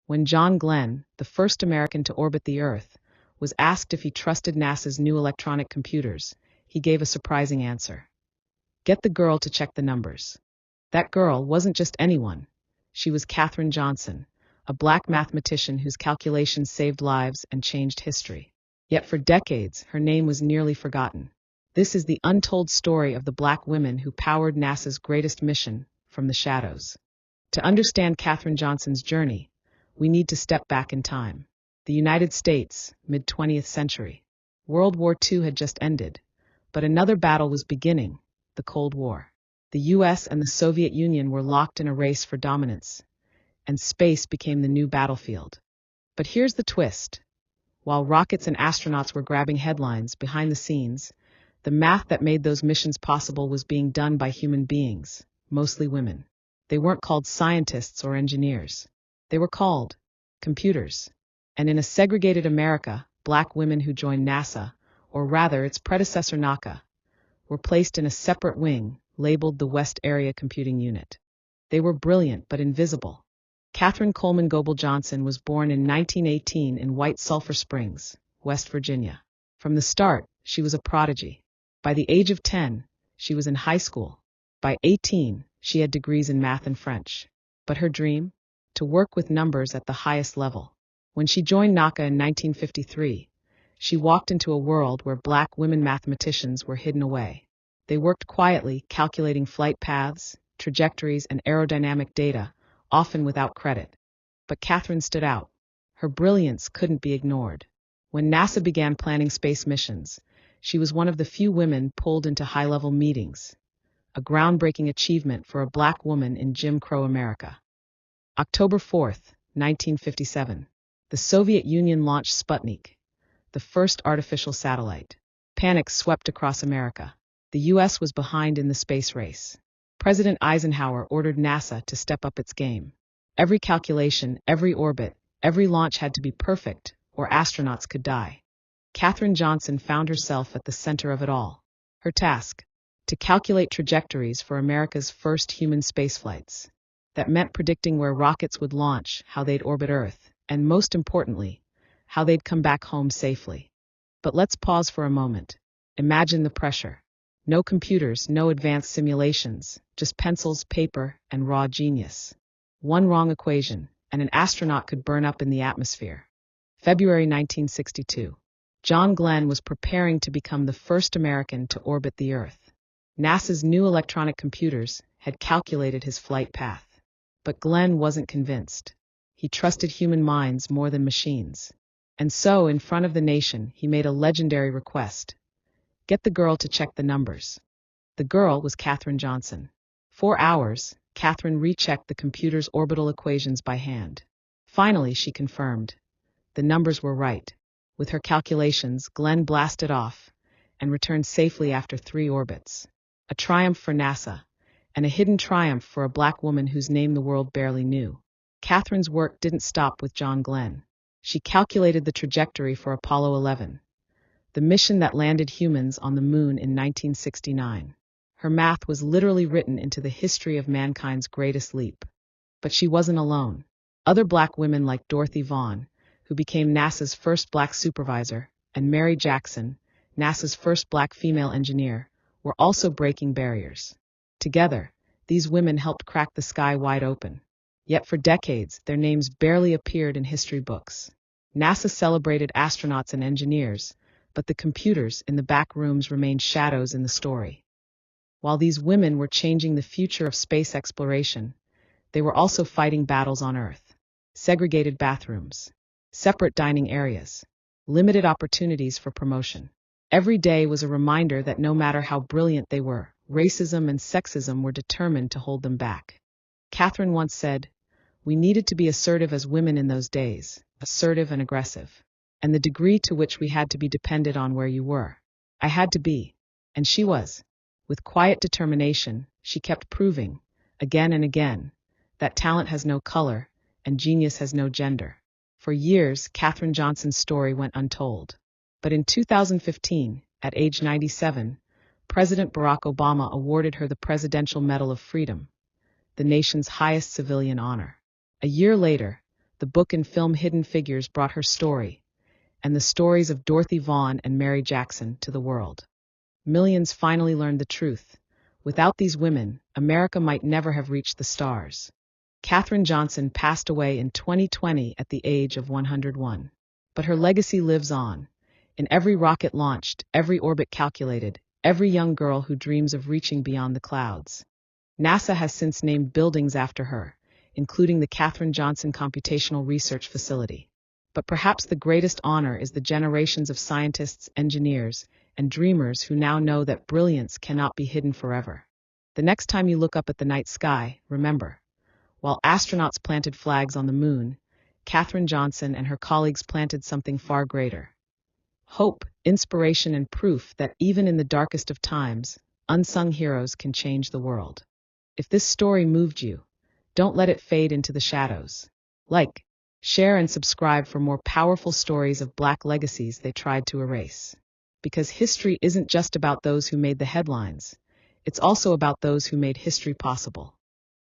When John Glenn, the first American to orbit the Earth, was asked if he trusted NASA's new electronic computers, he gave a surprising answer. Get the girl to check the numbers. That girl wasn't just anyone. She was Katherine Johnson, a black mathematician whose calculations saved lives and changed history. Yet for decades, her name was nearly forgotten. This is the untold story of the black women who powered NASA's greatest mission from the shadows. To understand Katherine Johnson's journey, we need to step back in time. The United States, mid-20th century. World War II had just ended, but another battle was beginning, the Cold War. The US and the Soviet Union were locked in a race for dominance, and space became the new battlefield. But here's the twist. While rockets and astronauts were grabbing headlines behind the scenes, the math that made those missions possible was being done by human beings, mostly women. They weren't called scientists or engineers. They were called computers. And in a segregated America, black women who joined NASA, or rather its predecessor NACA, were placed in a separate wing, labeled the West Area Computing Unit. They were brilliant but invisible. Katherine Coleman Goebel Johnson was born in 1918 in White Sulphur Springs, West Virginia. From the start, she was a prodigy. By the age of 10, she was in high school. By 18, she had degrees in math and French. But her dream? To work with numbers at the highest level. When she joined NACA in 1953, she walked into a world where black women mathematicians were hidden away. They worked quietly, calculating flight paths, trajectories, and aerodynamic data, often without credit. But Katherine stood out. Her brilliance couldn't be ignored. When NASA began planning space missions, she was one of the few women pulled into high-level meetings, a groundbreaking achievement for a black woman in Jim Crow America. October 4, 1957. The Soviet Union launched Sputnik, the first artificial satellite. Panic swept across America. The U.S. was behind in the space race. President Eisenhower ordered NASA to step up its game. Every calculation, every orbit, every launch had to be perfect, or astronauts could die. Katherine Johnson found herself at the center of it all. Her task? To calculate trajectories for America's first human spaceflights. That meant predicting where rockets would launch, how they'd orbit Earth, and most importantly, how they'd come back home safely. But let's pause for a moment. Imagine the pressure. No computers, no advanced simulations, just pencils, paper, and raw genius. One wrong equation, and an astronaut could burn up in the atmosphere. February 1962. John Glenn was preparing to become the first American to orbit the Earth. NASA's new electronic computers had calculated his flight path. But Glenn wasn't convinced. He trusted human minds more than machines. And so, in front of the nation, he made a legendary request. Get the girl to check the numbers. The girl was Katherine Johnson. For hours, Katherine rechecked the computer's orbital equations by hand. Finally, she confirmed. The numbers were right. With her calculations, Glenn blasted off and returned safely after 3 orbits. A triumph for NASA, and a hidden triumph for a black woman whose name the world barely knew. Katherine's work didn't stop with John Glenn. She calculated the trajectory for Apollo 11, the mission that landed humans on the moon in 1969. Her math was literally written into the history of mankind's greatest leap. But she wasn't alone. Other black women like Dorothy Vaughan, who became NASA's first black supervisor, and Mary Jackson, NASA's first black female engineer, were also breaking barriers. Together, these women helped crack the sky wide open. Yet for decades, their names barely appeared in history books. NASA celebrated astronauts and engineers, but the computers in the back rooms remained shadows in the story. While these women were changing the future of space exploration, they were also fighting battles on Earth. Segregated bathrooms, separate dining areas, limited opportunities for promotion. Every day was a reminder that no matter how brilliant they were, racism and sexism were determined to hold them back. Katherine once said, "We needed to be assertive as women in those days, assertive and aggressive. And the degree to which we had to be depended on where you were. I had to be." And she was. With quiet determination, she kept proving, again and again, that talent has no color and genius has no gender. For years, Katherine Johnson's story went untold. But in 2015, at age 97, President Barack Obama awarded her the Presidential Medal of Freedom, the nation's highest civilian honor. A year later, the book and film Hidden Figures brought her story, and the stories of Dorothy Vaughan and Mary Jackson to the world. Millions finally learned the truth. Without these women, America might never have reached the stars. Katherine Johnson passed away in 2020 at the age of 101. But her legacy lives on. In every rocket launched, every orbit calculated, every young girl who dreams of reaching beyond the clouds. NASA has since named buildings after her, including the Katherine Johnson Computational Research Facility. But perhaps the greatest honor is the generations of scientists, engineers, and dreamers who now know that brilliance cannot be hidden forever. The next time you look up at the night sky, remember, while astronauts planted flags on the moon, Katherine Johnson and her colleagues planted something far greater. Hope, inspiration, and proof that even in the darkest of times, unsung heroes can change the world. If this story moved you, don't let it fade into the shadows. Like, share, and subscribe for more powerful stories of Black legacies they tried to erase. Because history isn't just about those who made the headlines, it's also about those who made history possible.